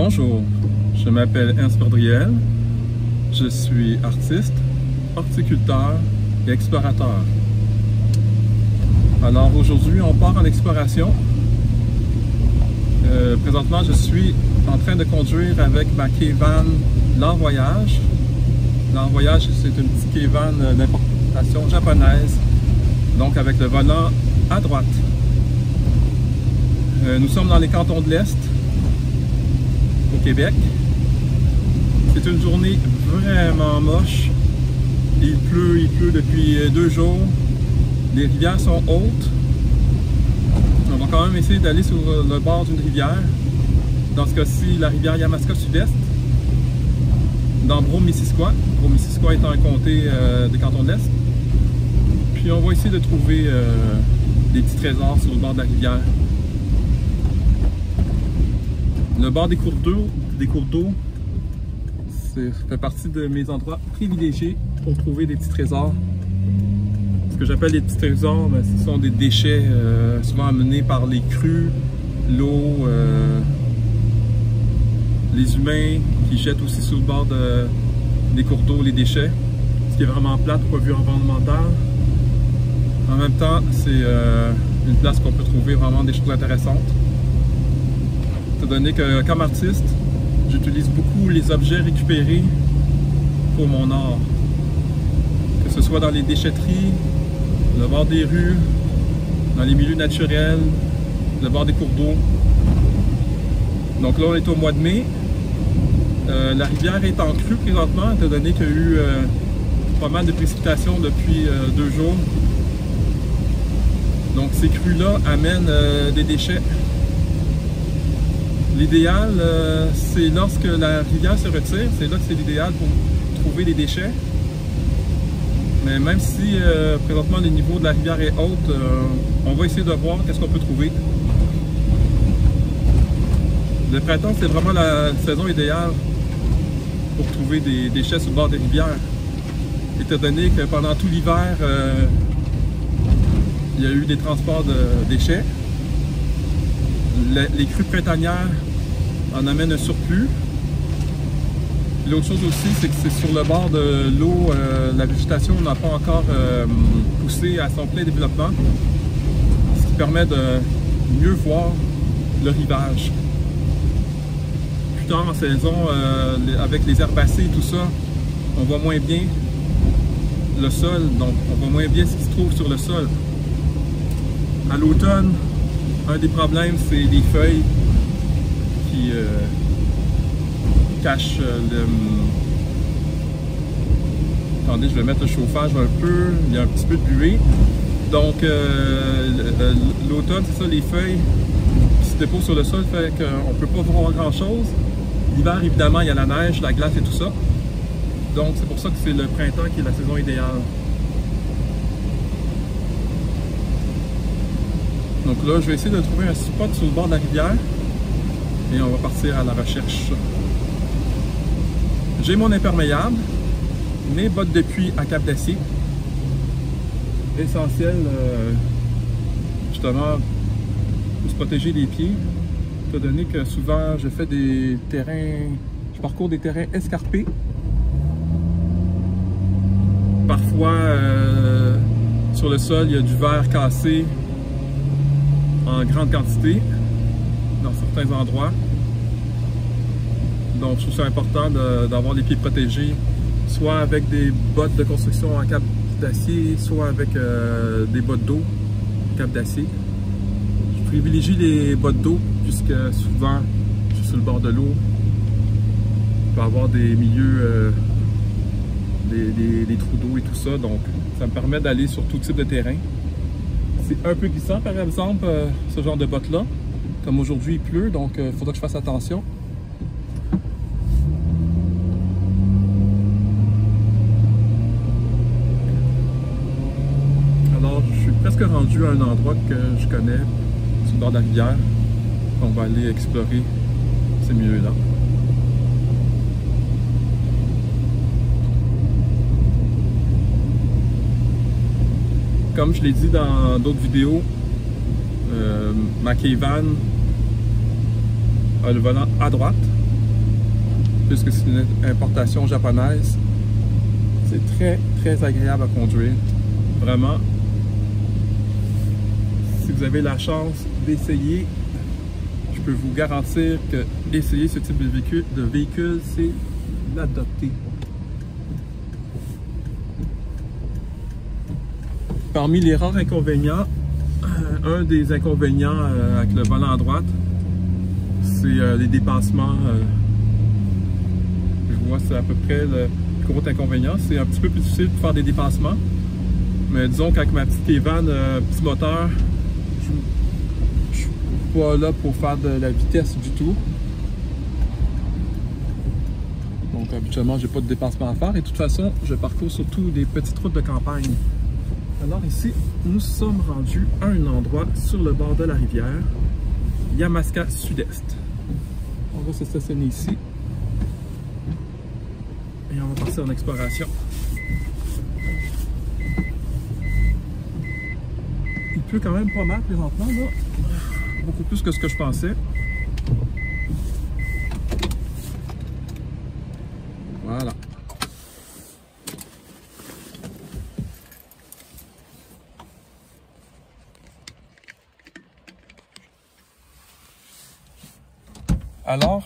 Bonjour, je m'appelle Ernst Verdriel, je suis artiste, horticulteur et explorateur. Alors aujourd'hui, on part en exploration. Présentement, je suis en train de conduire avec ma K-Van L'Envoyage. L'Envoyage, c'est une petite K-Van d'importation japonaise, donc avec le volant à droite. Nous sommes dans les cantons de l'Est, au Québec. C'est une journée vraiment moche. Il pleut depuis 2 jours. Les rivières sont hautes. On va quand même essayer d'aller sur le bord d'une rivière. Dans ce cas-ci, la rivière Yamaska Sud-Est, dans Brome-Missisquoi. Brome-Missisquoi étant un comté des cantons de l'Est. Puis on va essayer de trouver des petits trésors sur le bord de la rivière. Le bord des cours d'eau, ça fait partie de mes endroits privilégiés pour trouver des petits trésors. Ce que j'appelle les petits trésors, ce sont des déchets souvent amenés par les crues, l'eau, les humains qui jettent aussi sur le bord des cours d'eau les déchets, ce qui est vraiment plate au point de vue environnemental. En même temps, c'est une place qu'on peut trouver vraiment des choses intéressantes. Étant donné que, comme artiste, j'utilise beaucoup les objets récupérés pour mon art. Que ce soit dans les déchetteries, le bord des rues, dans les milieux naturels, le bord des cours d'eau. Donc là, on est au mois de mai. La rivière est en crue présentement, étant donné qu'il y a eu pas mal de précipitations depuis 2 jours. Donc ces crues-là amènent des déchets. L'idéal, c'est lorsque la rivière se retire, c'est là que c'est l'idéal pour trouver des déchets. Mais même si présentement le niveau de la rivière est haute, on va essayer de voir qu'est-ce qu'on peut trouver. Le printemps, c'est vraiment la saison idéale pour trouver des déchets sur le bord des rivières. Étant donné que pendant tout l'hiver, il y a eu des transports de déchets. Les crues printanières en amènent un surplus. L'autre chose aussi, c'est que c'est sur le bord de l'eau, la végétation n'a pas encore poussé à son plein développement, ce qui permet de mieux voir le rivage. Plus tard en saison, avec les herbacées et tout ça, on voit moins bien le sol, donc on voit moins bien ce qui se trouve sur le sol. À l'automne, un des problèmes, c'est les feuilles qui cachent le... Attendez, je vais mettre le chauffage un peu, il y a un petit peu de buée. Donc, l'automne, c'est ça, les feuilles qui se déposent sur le sol fait qu'on ne peut pas voir grand-chose. L'hiver, évidemment, il y a la neige, la glace et tout ça. Donc, c'est pour ça que c'est le printemps qui est la saison idéale. Donc là, je vais essayer de trouver un spot sur le bord de la rivière et on va partir à la recherche. J'ai mon imperméable, mes bottes de pluie à cap d'acier. Essentiel, justement, pour se protéger les pieds, étant donné que souvent je fais des terrains, je parcours des terrains escarpés. Parfois, sur le sol, il y a du verre cassé en grande quantité dans certains endroits. Donc je trouve ça important d'avoir les pieds protégés, soit avec des bottes de construction en cap d'acier, soit avec des bottes d'eau cap d'acier. Je privilégie les bottes d'eau puisque souvent je suis sur le bord de l'eau. Il peut y avoir des milieux, des trous d'eau et tout ça, donc ça me permet d'aller sur tout type de terrain. C'est un peu glissant par exemple, ce genre de bottes là. Comme aujourd'hui il pleut, donc il faudra que je fasse attention. Alors je suis presque rendu à un endroit que je connais, sur le bord de la rivière. On va aller explorer ces milieux-là. Comme je l'ai dit dans d'autres vidéos, ma K-Van a le volant à droite. puisque c'est une importation japonaise. C'est très agréable à conduire. Vraiment, si vous avez la chance d'essayer, je peux vous garantir que essayer ce type de véhicule, c'est l'adopter. Parmi les rares inconvénients, un des inconvénients avec le volant à droite, c'est les dépassements. Je vois, c'est à peu près le gros inconvénient. C'est un petit peu plus difficile de faire des dépassements. Mais disons qu'avec ma petite Evan, petit moteur, je suis pas là pour faire de la vitesse du tout. Donc habituellement, j'ai pas de dépassement à faire. Et de toute façon, je parcours surtout des petites routes de campagne. Alors ici, nous sommes rendus à un endroit sur le bord de la rivière, Yamaska Sud-Est. On va se stationner ici. Et on va partir en exploration. Il pleut quand même pas mal présentement, là. Beaucoup plus que ce que je pensais. Voilà. Alors,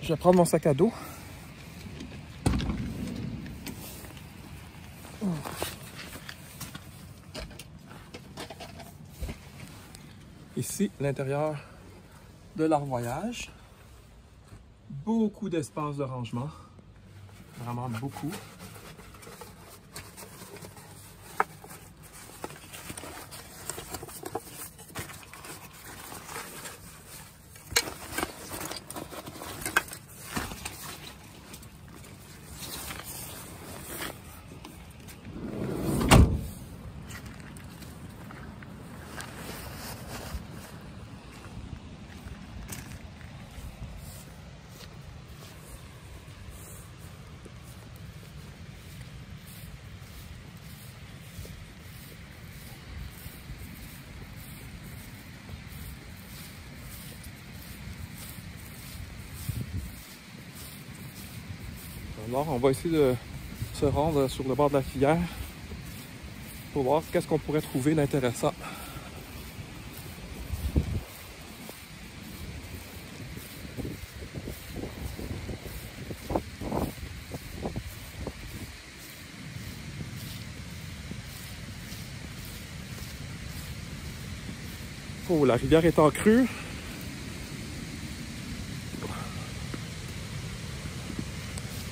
je vais prendre mon sac à dos. Ici, l'intérieur de l'Arvoyage. Beaucoup d'espace de rangement. Vraiment beaucoup. Alors, on va essayer de se rendre sur le bord de la rivière pour voir qu'est-ce qu'on pourrait trouver d'intéressant. Oh, la rivière est en crue.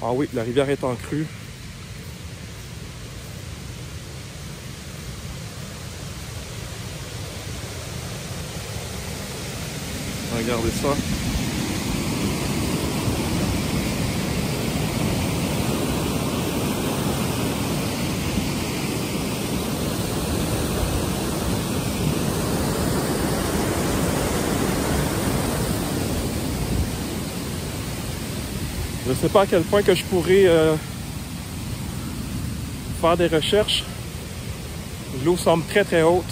Ah oui, la rivière est en crue. Regardez ça. Je ne sais pas à quel point que je pourrais faire des recherches. L'eau semble très haute.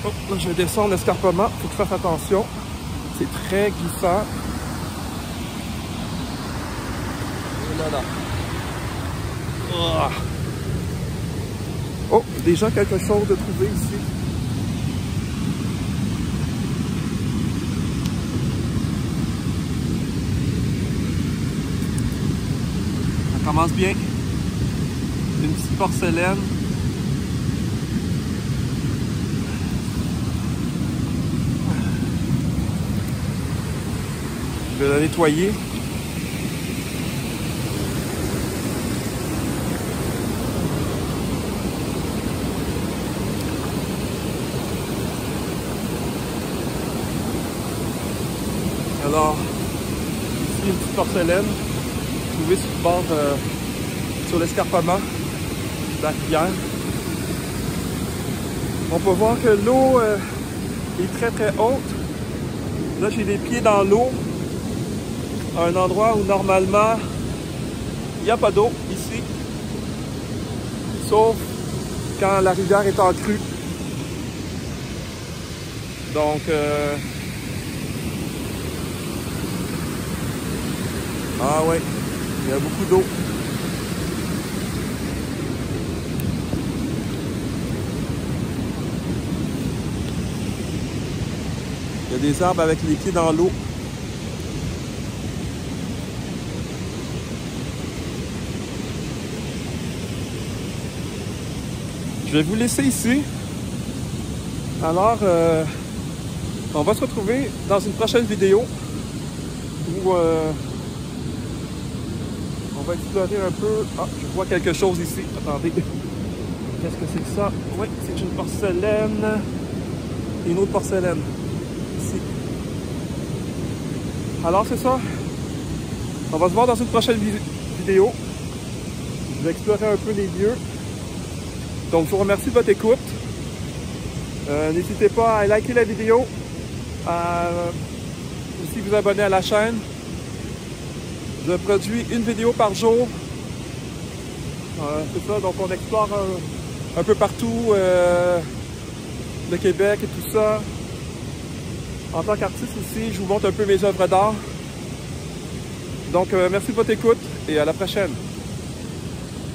Oh, là, je vais descendre l'escarpement. Il faut que je fasse attention. C'est très glissant. Et là, là. Oh, déjà quelque chose de trouvé ici. Ça commence bien. Une petite porcelaine. Je vais la nettoyer. Alors, ici une petite porcelaine trouvée sur le bord, sur l'escarpement de la rivière. On peut voir que l'eau est très haute. Là, j'ai les pieds dans l'eau, à un endroit où normalement il n'y a pas d'eau ici. sauf quand la rivière est en crue. Donc, ah ouais, il y a beaucoup d'eau. Il y a des arbres avec les pieds dans l'eau. Je vais vous laisser ici. Alors, on va se retrouver dans une prochaine vidéo où on va explorer un peu. Ah, je vois quelque chose ici. Attendez. Qu'est-ce que c'est que ça? Oui, c'est une porcelaine. Une autre porcelaine. Ici. Alors, c'est ça. On va se voir dans une prochaine vidéo. Je vais explorer un peu les lieux. Donc, je vous remercie de votre écoute. N'hésitez pas à liker la vidéo, à aussi vous abonner à la chaîne. Je produis une vidéo par jour. C'est ça, donc on explore un peu partout le Québec et tout ça. En tant qu'artiste aussi, je vous montre un peu mes œuvres d'art. Donc, merci de votre écoute et à la prochaine.